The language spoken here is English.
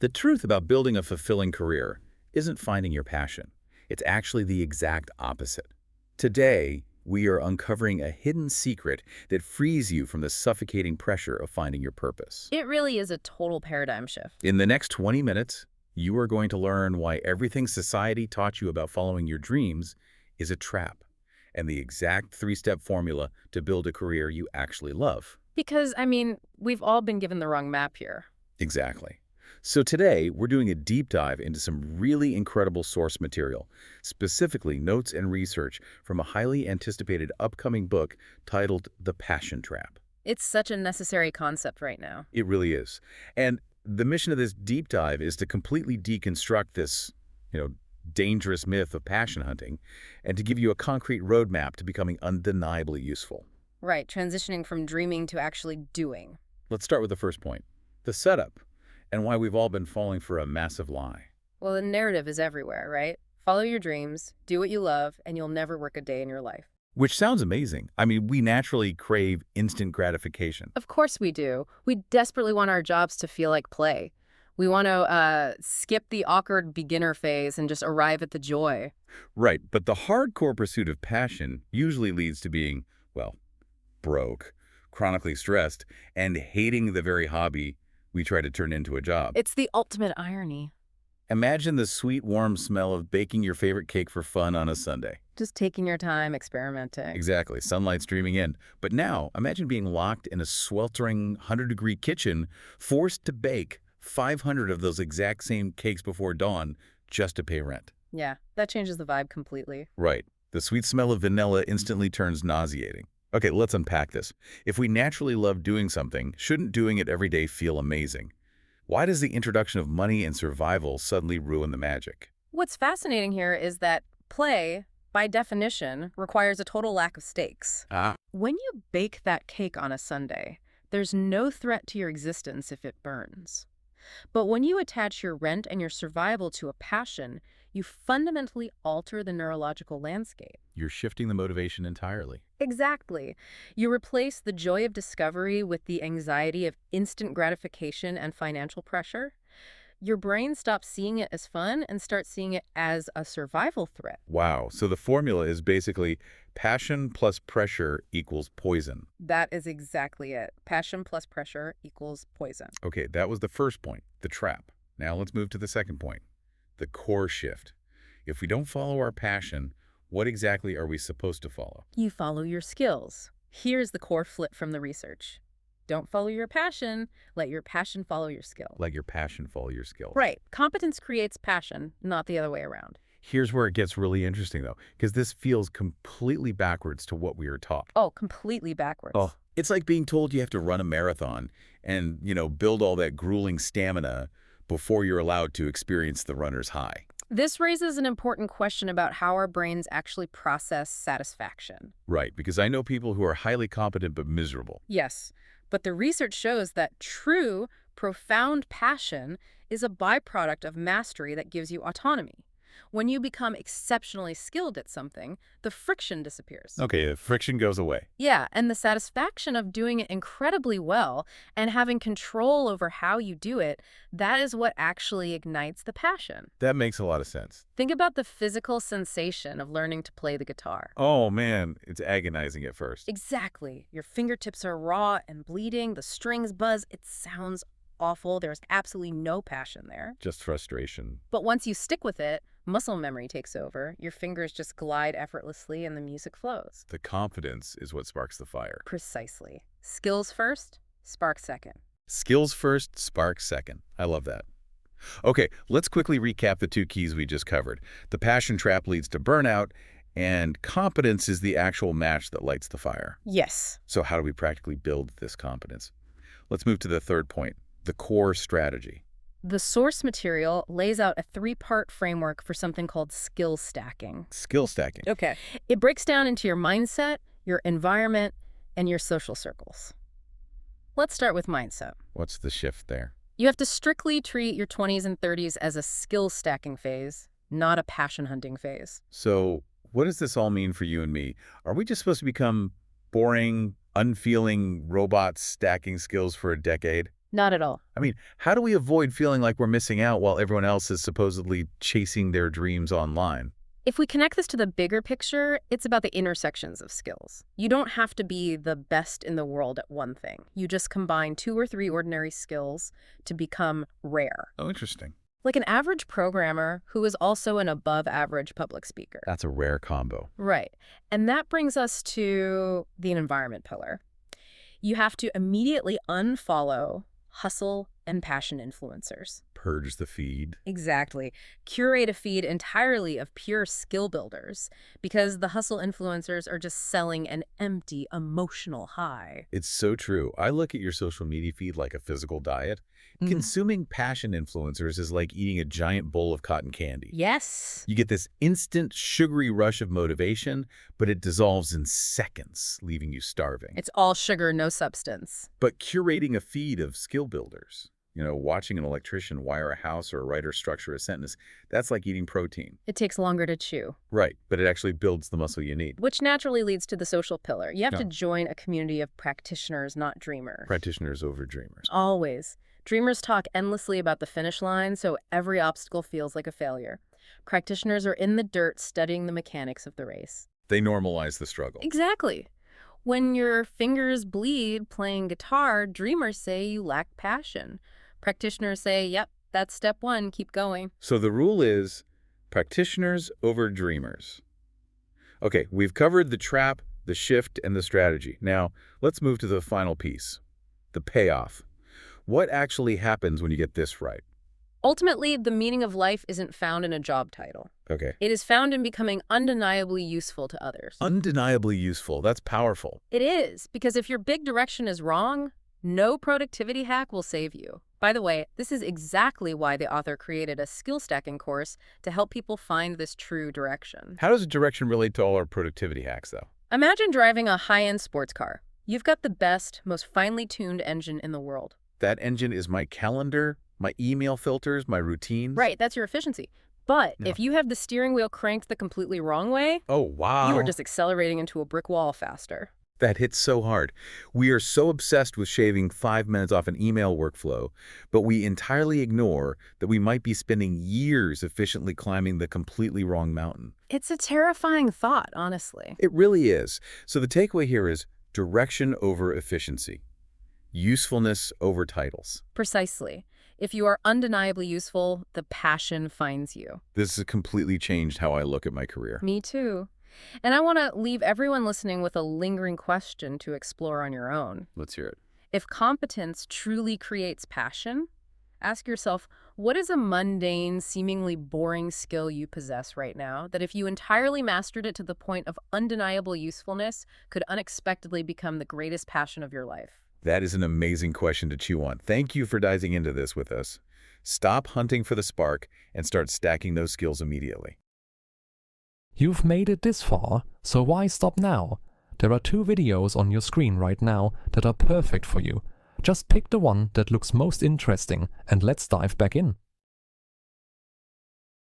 The truth about building a fulfilling career isn't finding your passion. It's actually the exact opposite. Today, we are uncovering a hidden secret that frees you from the suffocating pressure of finding your purpose. It really is a total paradigm shift. In the next 20 minutes, you are going to learn why everything society taught you about following your dreams is a trap, and the exact three-step formula to build a career you actually love. Because, we've all been given the wrong map here. Exactly. So today, we're doing a deep dive into some really incredible source material, specifically notes and research from a highly anticipated upcoming book titled The Passion Trap. It's such a necessary concept right now. It really is. And the mission of this deep dive is to completely deconstruct this, dangerous myth of passion hunting and to give you a concrete roadmap to becoming undeniably useful. Right, transitioning from dreaming to actually doing. Let's start with the first point, the setup, and why we've all been falling for a massive lie. Well, the narrative is everywhere, right? Follow your dreams, do what you love, and you'll never work a day in your life. Which sounds amazing. We naturally crave instant gratification. Of course we do. We desperately want our jobs to feel like play. We want to skip the awkward beginner phase and just arrive at the joy. Right, but the hardcore pursuit of passion usually leads to being, broke, chronically stressed, and hating the very hobby we try to turn into a job. It's the ultimate irony. Imagine the sweet, warm smell of baking your favorite cake for fun on a Sunday. Just taking your time, experimenting. Exactly, sunlight streaming in. But now, imagine being locked in a sweltering 100-degree kitchen, forced to bake 500 of those exact same cakes before dawn just to pay rent. Yeah, that changes the vibe completely. Right. The sweet smell of vanilla instantly turns nauseating. Okay, let's unpack this. If we naturally love doing something, shouldn't doing it every day feel amazing? Why does the introduction of money and survival suddenly ruin the magic? What's fascinating here is that play, by definition, requires a total lack of stakes. When you bake that cake on a Sunday, there's no threat to your existence if it burns. But when you attach your rent and your survival to a passion, you fundamentally alter the neurological landscape. You're shifting the motivation entirely. Exactly. You replace the joy of discovery with the anxiety of instant gratification and financial pressure. Your brain stops seeing it as fun and starts seeing it as a survival threat. Wow. So the formula is basically passion plus pressure equals poison. That is exactly it. Passion plus pressure equals poison. Okay, that was the first point, the trap. Now let's move to the second point, the core shift. If we don't follow our passion, what exactly are we supposed to follow? You follow your skills. Here's the core flip from the research. Don't follow your passion. Let your passion follow your skill. Let your passion follow your skill. Right. Competence creates passion, not the other way around. Here's where it gets really interesting, though, because this feels completely backwards to what we were taught. Oh, completely backwards. Oh, it's like being told you have to run a marathon and, build all that grueling stamina before you're allowed to experience the runner's high. This raises an important question about how our brains actually process satisfaction. Right, because I know people who are highly competent but miserable. Yes, but the research shows that true, profound passion is a byproduct of mastery that gives you autonomy. When you become exceptionally skilled at something, the friction disappears. Okay, the friction goes away. Yeah, and the satisfaction of doing it incredibly well and having control over how you do it, that is what actually ignites the passion. That makes a lot of sense. Think about the physical sensation of learning to play the guitar. Oh, man, it's agonizing at first. Exactly. Your fingertips are raw and bleeding, the strings buzz, it sounds awful. There's absolutely no passion there. Just frustration. But once you stick with it, muscle memory takes over. Your fingers just glide effortlessly and the music flows. The confidence is what sparks the fire. Precisely. Skills first, spark second. Skills first, spark second. I love that. Okay, let's quickly recap the two keys we just covered. The passion trap leads to burnout, and competence is the actual match that lights the fire. Yes. So how do we practically build this competence? Let's move to the third point, the core strategy. The source material lays out a three-part framework for something called skill stacking. Skill stacking. Okay. It breaks down into your mindset, your environment, and your social circles. Let's start with mindset. What's the shift there? You have to strictly treat your 20s and 30s as a skill stacking phase, not a passion hunting phase. So what does this all mean for you and me? Are we just supposed to become boring, unfeeling robots stacking skills for a decade? Not at all. I mean, how do we avoid feeling like we're missing out while everyone else is supposedly chasing their dreams online? If we connect this to the bigger picture, it's about the intersections of skills. You don't have to be the best in the world at one thing. You just combine 2 or 3 ordinary skills to become rare. Oh, interesting. Like an average programmer who is also an above-average public speaker. That's a rare combo. Right. And that brings us to the environment pillar. You have to immediately unfollow hustle and passion influencers. Purge the feed. Exactly. Curate a feed entirely of pure skill builders because the hustle influencers are just selling an empty emotional high. It's so true. I look at your social media feed like a physical diet. Consuming passion influencers is like eating a giant bowl of cotton candy. Yes. You get this instant, sugary rush of motivation, but it dissolves in seconds, leaving you starving. It's all sugar, no substance. But curating a feed of skill builders, watching an electrician wire a house or a writer structure a sentence, that's like eating protein. It takes longer to chew. Right, but it actually builds the muscle you need. Which naturally leads to the social pillar. You have to join a community of practitioners, not dreamers. Practitioners over dreamers. Always. Dreamers talk endlessly about the finish line, so every obstacle feels like a failure. Practitioners are in the dirt studying the mechanics of the race. They normalize the struggle. Exactly. When your fingers bleed playing guitar, dreamers say you lack passion. Practitioners say, yep, that's step 1, keep going. So the rule is practitioners over dreamers. Okay, we've covered the trap, the shift, and the strategy. Now, let's move to the final piece, the payoff. What actually happens when you get this right? Ultimately, the meaning of life isn't found in a job title. Okay. It is found in becoming undeniably useful to others. Undeniably useful. That's powerful. It is, because if your big direction is wrong, no productivity hack will save you. By the way, this is exactly why the author created a skill stacking course to help people find this true direction. How does a direction relate to all our productivity hacks, though? Imagine driving a high-end sports car. You've got the best, most finely tuned engine in the world. That engine is my calendar, my email filters, my routines. Right, that's your efficiency. But if you have the steering wheel cranked the completely wrong way, oh, wow. you are just accelerating into a brick wall faster. That hits so hard. We are so obsessed with shaving 5 minutes off an email workflow, but we entirely ignore that we might be spending years efficiently climbing the completely wrong mountain. It's a terrifying thought, honestly. It really is. So the takeaway here is direction over efficiency. Usefulness over titles. Precisely. If you are undeniably useful, the passion finds you. This has completely changed how I look at my career. Me too. And I want to leave everyone listening with a lingering question to explore on your own. Let's hear it. If competence truly creates passion, ask yourself, what is a mundane, seemingly boring skill you possess right now that if you entirely mastered it to the point of undeniable usefulness, could unexpectedly become the greatest passion of your life? That is an amazing question to chew on. Thank you for diving into this with us. Stop hunting for the spark and start stacking those skills immediately. You've made it this far, so why stop now? There are 2 videos on your screen right now that are perfect for you. Just pick the one that looks most interesting and let's dive back in.